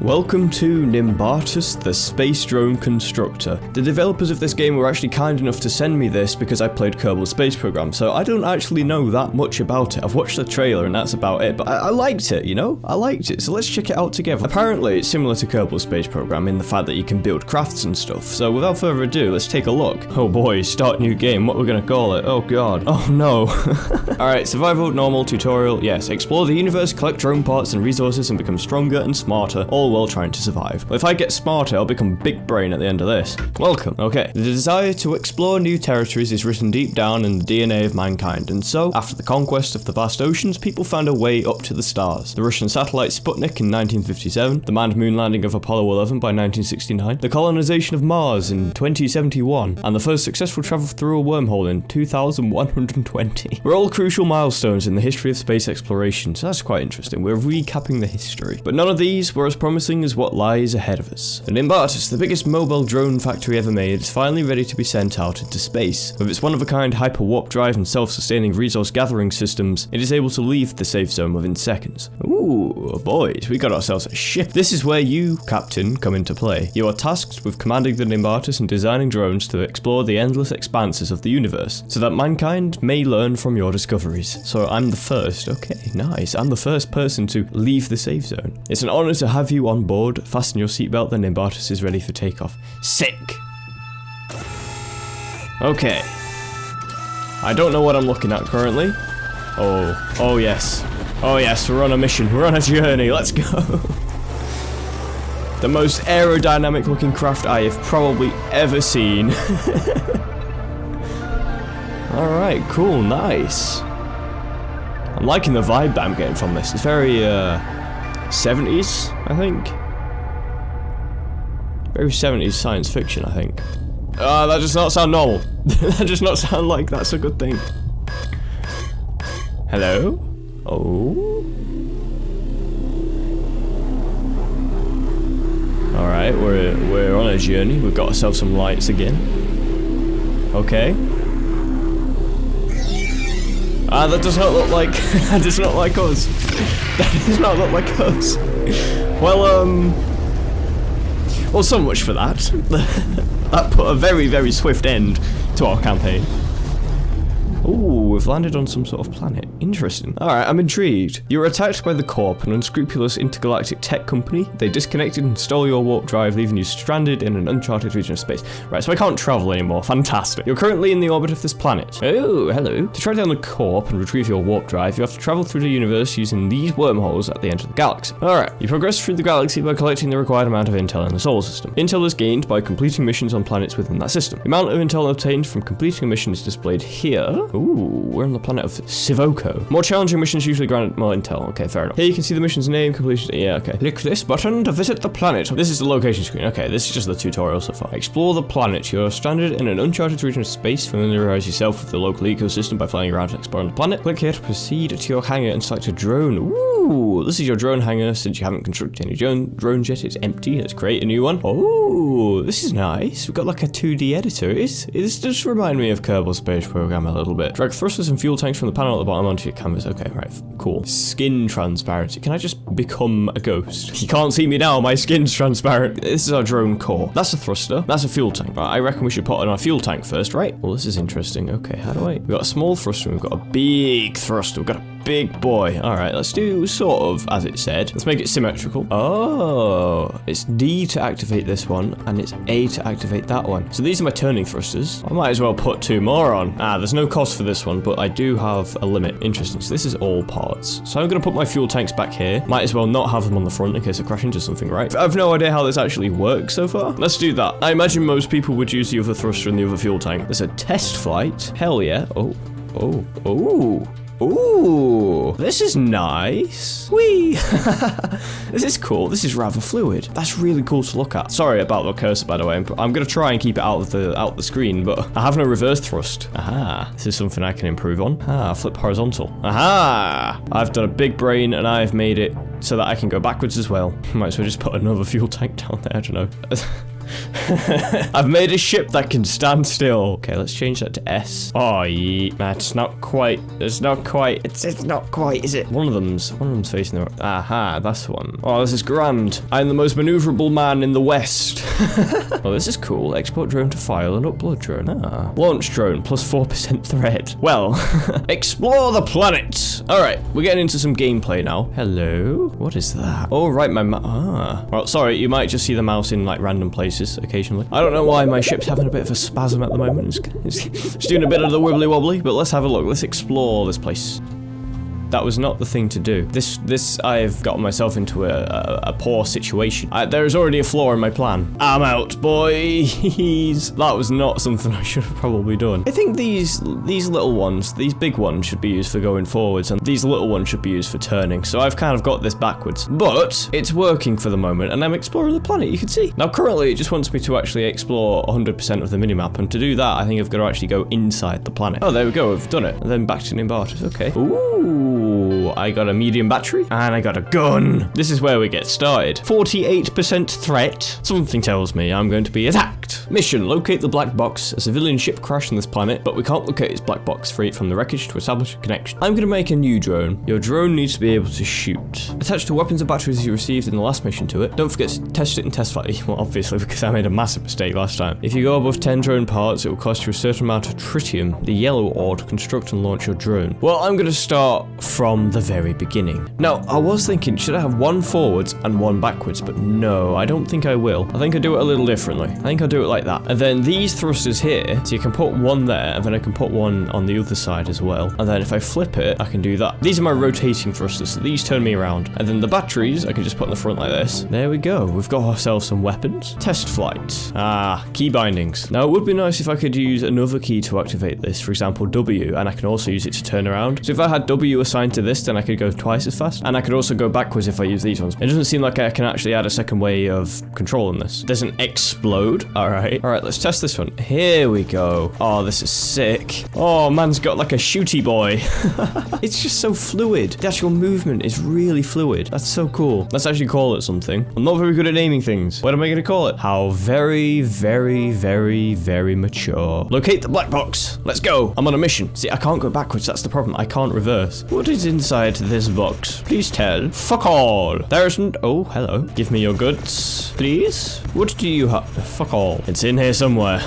Welcome to Nimbatus, the space drone constructor. The developers of this game were actually kind enough to send me this because I played Kerbal space program, so I don't actually know that much about it. I've watched the trailer and that's about it, but I liked it, you know? I liked it, so let's check it out together. Apparently, it's similar to Kerbal space program in the fact that you can build crafts and stuff, so without further ado, let's take a look. Oh boy, start new game, what we're gonna call it? Oh god. Oh no. Alright, survival, normal, tutorial, yes. Explore the universe, collect drone parts and resources and become stronger and smarter, all while trying to survive. Well, if I get smarter, I'll become big brain at the end of this. Welcome. Okay. The desire to explore new territories is written deep down in the DNA of mankind, and so, after the conquest of the vast oceans, people found a way up to the stars. The Russian satellite Sputnik in 1957, the manned moon landing of Apollo 11 by 1969, the colonization of Mars in 2071, and the first successful travel through a wormhole in 2120. We're all crucial milestones in the history of space exploration, so that's quite interesting. We're recapping the history. But none of these were as promising as what lies ahead of us. The Nimbatus, the biggest mobile drone factory ever made, is finally ready to be sent out into space. With its one-of-a-kind hyper-warp drive and self-sustaining resource-gathering systems, it is able to leave the safe zone within seconds. Ooh, boys, we got ourselves a ship. This is where you, Captain, come into play. You are tasked with commanding the Nimbatus and designing drones to explore the endless expanses of the universe, so that mankind may learn from your discoveries. So I'm the first. Okay, nice. I'm the first person to leave the safe zone. It's an honor to have you on board. Fasten your seatbelt, the Nimbatus is ready for takeoff. Sick! Okay. I don't know what I'm looking at currently. Oh yes. Oh yes, we're on a mission. We're on a journey. Let's go. The most aerodynamic looking craft I have probably ever seen. Alright, cool, nice. I'm liking the vibe that I'm getting from this. It's very, 70s, I think. Very 70s science fiction, I think. That does not sound normal. That does not sound like that's a good thing. Hello? Oh? Alright, we're on a journey. We've got ourselves some lights again. Okay. That does not look like... that does not like us. That does not look like us. Well, so much for that. That put a very, very swift end to our campaign. Ooh, we've landed on some sort of planet. Interesting. Alright, I'm intrigued. You were attacked by the Corp, an unscrupulous intergalactic tech company. They disconnected and stole your warp drive, leaving you stranded in an uncharted region of space. Right, so I can't travel anymore. Fantastic. You're currently in the orbit of this planet. Oh, hello. To track down the Corp and retrieve your warp drive, you have to travel through the universe using these wormholes at the end of the galaxy. Alright, you progress through the galaxy by collecting the required amount of intel in the solar system. Intel is gained by completing missions on planets within that system. The amount of intel obtained from completing a mission is displayed here. Ooh, we're on the planet of Sivoko. More challenging missions usually grant more intel. Okay, fair enough. Here you can see the mission's name, completion. Yeah, okay. Click this button to visit the planet. This is the location screen. Okay, this is just the tutorial so far. Explore the planet. You're stranded in an uncharted region of space. Familiarize yourself with the local ecosystem by flying around and exploring the planet. Click here to proceed to your hangar and select a drone. Ooh, this is your drone hangar. Since you haven't constructed any drones yet, it's empty. Let's create a new one. Oh, this is nice. We've got like a 2D editor. This does remind me of Kerbal space program a little bit. Drag thrusters and fuel tanks from the panel at the bottom onto your canvas. Okay, right, cool. Skin transparency. Can I just become a ghost? You can't see me now, my skin's transparent. This is our drone core. That's a thruster. That's a fuel tank. Right, I reckon we should put on our fuel tank first, right? Well, this is interesting. Okay, how do I... We've got a small thruster, we've got a big thruster, we've got a big boy. Alright, let's do sort of as it said. Let's make it symmetrical. Oh, it's D to activate this one, and it's A to activate that one. So these are my turning thrusters. I might as well put 2 more on. There's no cost for this one, but I do have a limit. Interesting. So this is all parts. So I'm going to put my fuel tanks back here. Might as well not have them on the front in case I crash into something, right? I've no idea how this actually works so far. Let's do that. I imagine most people would use the other thruster and the other fuel tank. There's a test flight. Hell yeah. Ooh, this is nice. Whee! This is cool. This is rather fluid. That's really cool to look at. Sorry about the cursor, by the way. I'm gonna try and keep it out of the screen, but I have no reverse thrust. Aha! This is something I can improve on. Flip horizontal. Aha! I've done a big brain and I've made it so that I can go backwards as well. Might as well just put another fuel tank down there. I don't know. I've made a ship that can stand still. Okay, let's change that to S. Oh, yeah. That's not quite. It's not quite, is it? One of them's facing the... Aha, that's the one. Oh, this is grand. I'm the most maneuverable man in the West. Oh, this is cool. Export drone to file and upload drone. Ah. Launch drone, plus 4% threat. Well, explore the planet. All right, we're getting into some gameplay now. Hello? What is that? Oh, right, well, sorry, you might just see the mouse in, like, random places occasionally. I don't know why my ship's having a bit of a spasm at the moment. It's doing a bit of the wibbly wobbly, but let's have a look. Let's explore this place. That was not the thing to do. This I've gotten myself into a poor situation. There is already a flaw in my plan. I'm out, boys. That was not something I should have probably done. I think these little ones, these big ones should be used for going forwards, and these little ones should be used for turning. So I've kind of got this backwards, but it's working for the moment, and I'm exploring the planet, you can see. Now, currently, it just wants me to actually explore 100% of the minimap, and to do that, I think I've got to actually go inside the planet. Oh, there we go, I've done it. And then back to Nimbatus, okay. Ooh. I got a medium battery, and I got a gun. This is where we get started. 48% threat. Something tells me I'm going to be attacked. Mission, locate the black box. A civilian ship crashed on this planet, but we can't locate its black box. Free it from the wreckage to establish a connection. I'm going to make a new drone. Your drone needs to be able to shoot. Attached to weapons and batteries you received in the last mission to it. Don't forget to test it in test flight. Well, obviously, because I made a massive mistake last time. If you go above 10 drone parts, it will cost you a certain amount of tritium, the yellow ore, to construct and launch your drone. Well, I'm going to start from the very beginning. Now, I was thinking, should I have one forwards and one backwards? But no, I don't think I will. I think I'll do it a little differently. I think I'll do it like that. And then these thrusters here, so you can put one there, and then I can put one on the other side as well. And then if I flip it, I can do that. These are my rotating thrusters, so these turn me around. And then the batteries, I can just put in the front like this. There we go. We've got ourselves some weapons. Test flight. Ah, key bindings. Now, it would be nice if I could use another key to activate this, for example, W, and I can also use it to turn around. So if I had W assigned to this, then I could go twice as fast, and I could also go backwards if I use these ones. It doesn't seem like I can actually add a second way of controlling this. Doesn't explode. All right, let's test this one. Here we go. Oh, this is sick. Oh, man's got like a shooty boy. It's just so fluid. The actual movement is really fluid. That's so cool. Let's actually call it something. I'm not very good at naming things. What am I gonna call it? How very, very, very, very mature. Locate the black box. Let's go. I'm on a mission. See, I can't go backwards. That's the problem. I can't reverse. What is inside this box? Please tell. Fuck all. There isn't. Oh, hello. Give me your goods, please. What do you have? Fuck all. It's in here somewhere.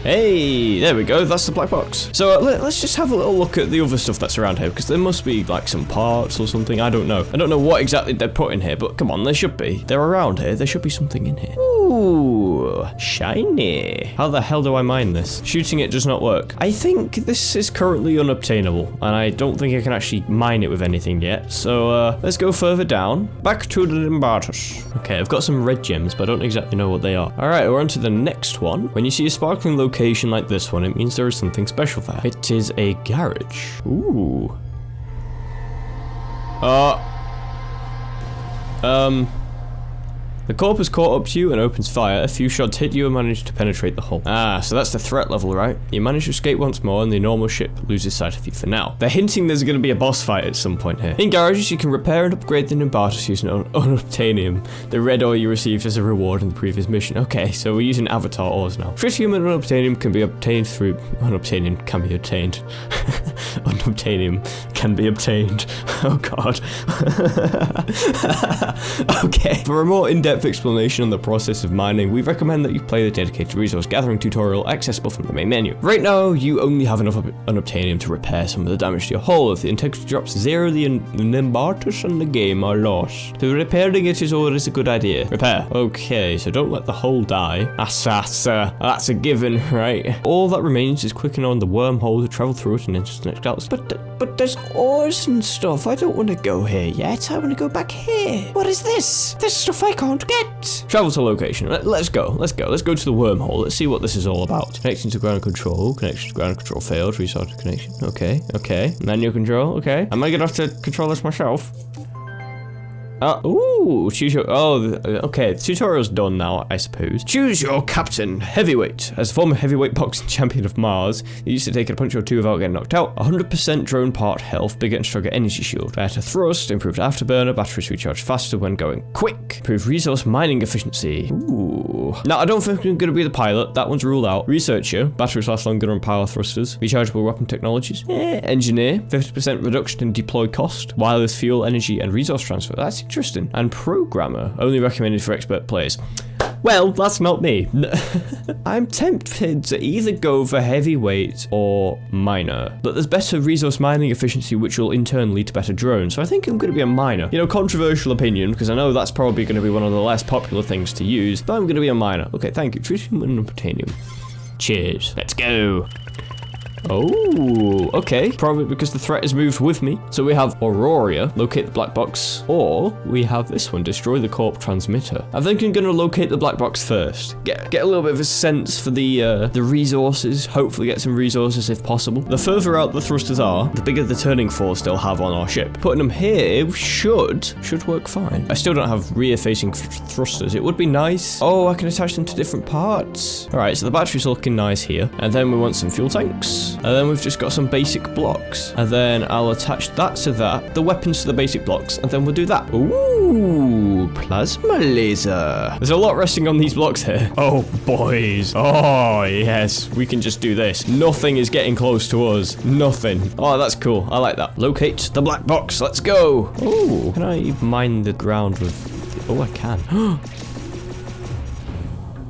Hey, there we go. That's the black box. So let's just have a little look at the other stuff that's around here, because there must be like some parts or something. I don't know. I don't know what exactly they're putting here, but come on, there should be. They're around here. There should be something in here. Ooh, shiny. How the hell do I mine this? Shooting it does not work. I think this is currently unobtainable, and I don't think I can actually mine it with anything yet. So let's go further down. Back to the Nimbatus. Okay, I've got some red gems, but I don't exactly know what they are. All right, we're on to the next one. When you see a sparkling location like this one, it means there is something special there. It is a garage. Ooh. The corp has caught up to you and opens fire. A few shots hit you and manage to penetrate the hull. Ah, so that's the threat level, right? You manage to escape once more and the normal ship loses sight of you for now. They're hinting there's going to be a boss fight at some point here. In garages, you can repair and upgrade the Nimbatus using unobtainium, the red ore you received as a reward in the previous mission. Okay, so we're using avatar ores now. Tritium and unobtainium can be obtained through... Unobtainium can be obtained. Unobtainium can be obtained. Oh god. Okay, for a more in-depth explanation on the process of mining, we recommend that you play the dedicated resource gathering tutorial accessible from the main menu. Right now, you only have enough unobtainium to repair some of the damage to your hull. If the integrity drops to 0, the Nimbatus and the game are lost. So repairing it is always a good idea. Repair. Okay, so don't let the hull die. That's a given, right? All that remains is clicking on the wormhole to travel through it and enter the next galaxy. But there's ores and stuff. I don't want to go here yet. I want to go back here. What is this? There's stuff I can't get. Travel to location. Let's go. Let's go to the wormhole. Let's see what this is all about. Connecting to ground control. Connection to ground control failed. Restart the connection. Okay. Manual control. Okay. Am I gonna have to control this myself? Ooh, choose your... Oh, okay. The tutorial's done now, I suppose. Choose your captain. Heavyweight. As former heavyweight boxing champion of Mars, you used to take a punch or two without getting knocked out. 100% drone part health, bigger and stronger energy shield. Better thrust, improved afterburner, batteries recharge faster when going quick. Improved resource mining efficiency. Ooh. Now, I don't think I'm going to be the pilot. That one's ruled out. Researcher. Batteries last longer on power thrusters. Rechargeable weapon technologies. Engineer. 50% reduction in deploy cost. Wireless fuel, energy, and resource transfer. That's interesting. And programmer, only recommended for expert players. Well, that's not me. I'm tempted to either go for heavyweight or miner, but there's better resource mining efficiency, which will in turn lead to better drones. So I think I'm going to be a miner. You know, controversial opinion, because I know that's probably going to be one of the less popular things to use, but I'm going to be a miner. Okay, thank you. Tritium and titanium. Cheers. Let's go. Oh, okay. Probably because the threat has moved with me. So we have Aurora, locate the black box, or we have this one, destroy the corp transmitter. I think I'm going to locate the black box first. Get a little bit of a sense for the resources. Hopefully get some resources if possible. The further out the thrusters are, the bigger the turning force they'll have on our ship. Putting them here should work fine. I still don't have rear-facing thrusters. It would be nice. Oh, I can attach them to different parts. All right, so the battery's looking nice here. And then we want some fuel tanks. And then we've just got some basic blocks. And then I'll attach that to that, the weapons to the basic blocks, and then we'll do that. Ooh, plasma laser. There's a lot resting on these blocks here. Oh, boys. Oh, yes, we can just do this. Nothing is getting close to us. Nothing. Oh, that's cool. I like that. Locate the black box. Let's go. Oh, can I mine the ground with... Oh, I can.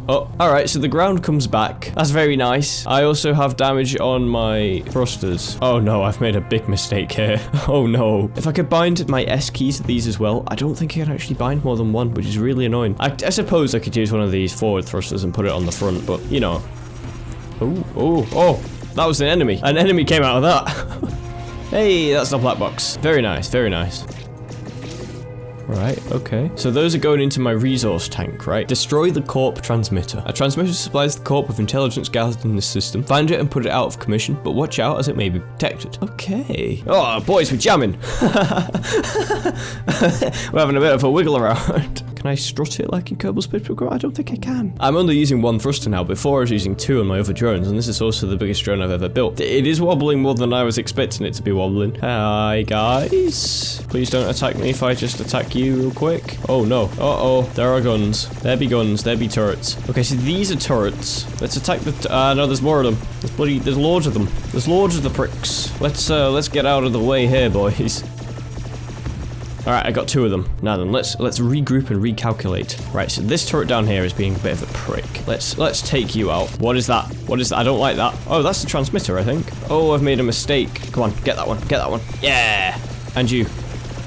Oh, alright, so the ground comes back. That's very nice. I also have damage on my thrusters. Oh no, I've made a big mistake here. Oh no. If I could bind my S keys to these as well, I don't think I can actually bind more than one, which is really annoying. I suppose I could use one of these forward thrusters and put it on the front, but, you know. Oh, that was an enemy. An enemy came out of that. Hey, that's the black box. Very nice, very nice. Right, okay. So those are going into my resource tank, right? Destroy the corp transmitter. A transmitter supplies the corp with intelligence gathered in the system. Find it and put it out of commission, but watch out as it may be protected. Okay. Oh, boys, we're jamming. We're having a bit of a wiggle around. Can I strut it like in Kerbal Space Program? I don't think I can. I'm only using one thruster now. Before I was using two on my other drones, and this is also the biggest drone I've ever built. It is wobbling more than I was expecting it to be wobbling. Hi, guys. Please don't attack me if I just attack you real quick. Oh, no. Uh-oh. There are guns. There be guns. There be turrets. Okay, so these are turrets. Let's attack the... no, there's more of them. There's loads of them. There's loads of the pricks. Let's get out of the way here, boys. Alright, I got two of them. Now then, let's regroup and recalculate. Right, so this turret down here is being a bit of a prick. Let's take you out. What is that? What is that? I don't like that. Oh, that's the transmitter, I think. Oh, I've made a mistake. Come on, get that one. Get that one. Yeah! And you.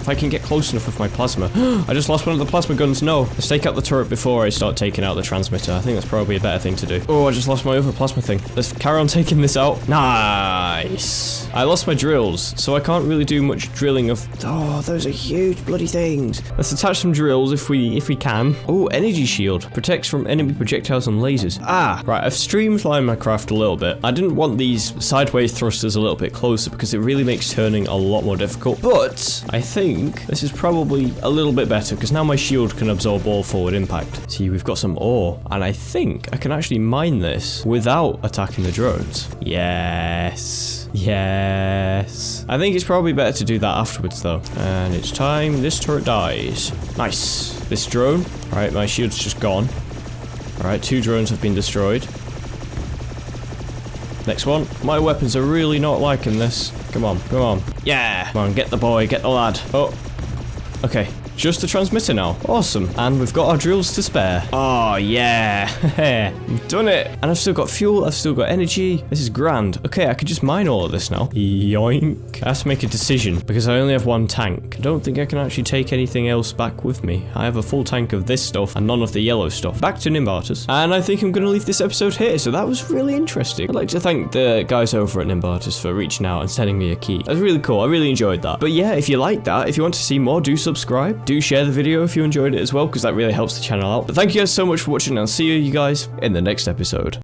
If I can get close enough with my plasma. I just lost one of the plasma guns. No. Let's take out the turret before I start taking out the transmitter. I think that's probably a better thing to do. Oh, I just lost my other plasma thing. Let's carry on taking this out. Nice. I lost my drills, so I can't really do much drilling of... Oh, those are huge bloody things. Let's attach some drills if we can. Oh, energy shield. Protects from enemy projectiles and lasers. Ah, right. I've streamlined my craft a little bit. I didn't want these sideways thrusters a little bit closer because it really makes turning a lot more difficult. But I think this is probably a little bit better because now my shield can absorb all forward impact. See, we've got some ore, and I think I can actually mine this without attacking the drones. Yes. Yes. I think it's probably better to do that afterwards though. And it's time this turret dies. Nice. This drone. Alright, my shield's just gone. Alright, 2 drones have been destroyed. Next one. My weapons are really not liking this. Come on, come on. Yeah! Come on, get the boy, get the lad. Oh. Okay. Just the transmitter now. Awesome. And we've got our drills to spare. Oh, yeah. We've done it. And I've still got fuel. I've still got energy. This is grand. Okay, I could just mine all of this now. Yoink. I have to make a decision because I only have 1 tank. I don't think I can actually take anything else back with me. I have a full tank of this stuff and none of the yellow stuff. Back to Nimbatus. And I think I'm going to leave this episode here. So that was really interesting. I'd like to thank the guys over at Nimbatus for reaching out and sending me a key. That was really cool. I really enjoyed that. But yeah, if you like that, if you want to see more, do subscribe. Do share the video if you enjoyed it as well, because that really helps the channel out. But thank you guys so much for watching, and I'll see you guys in the next episode.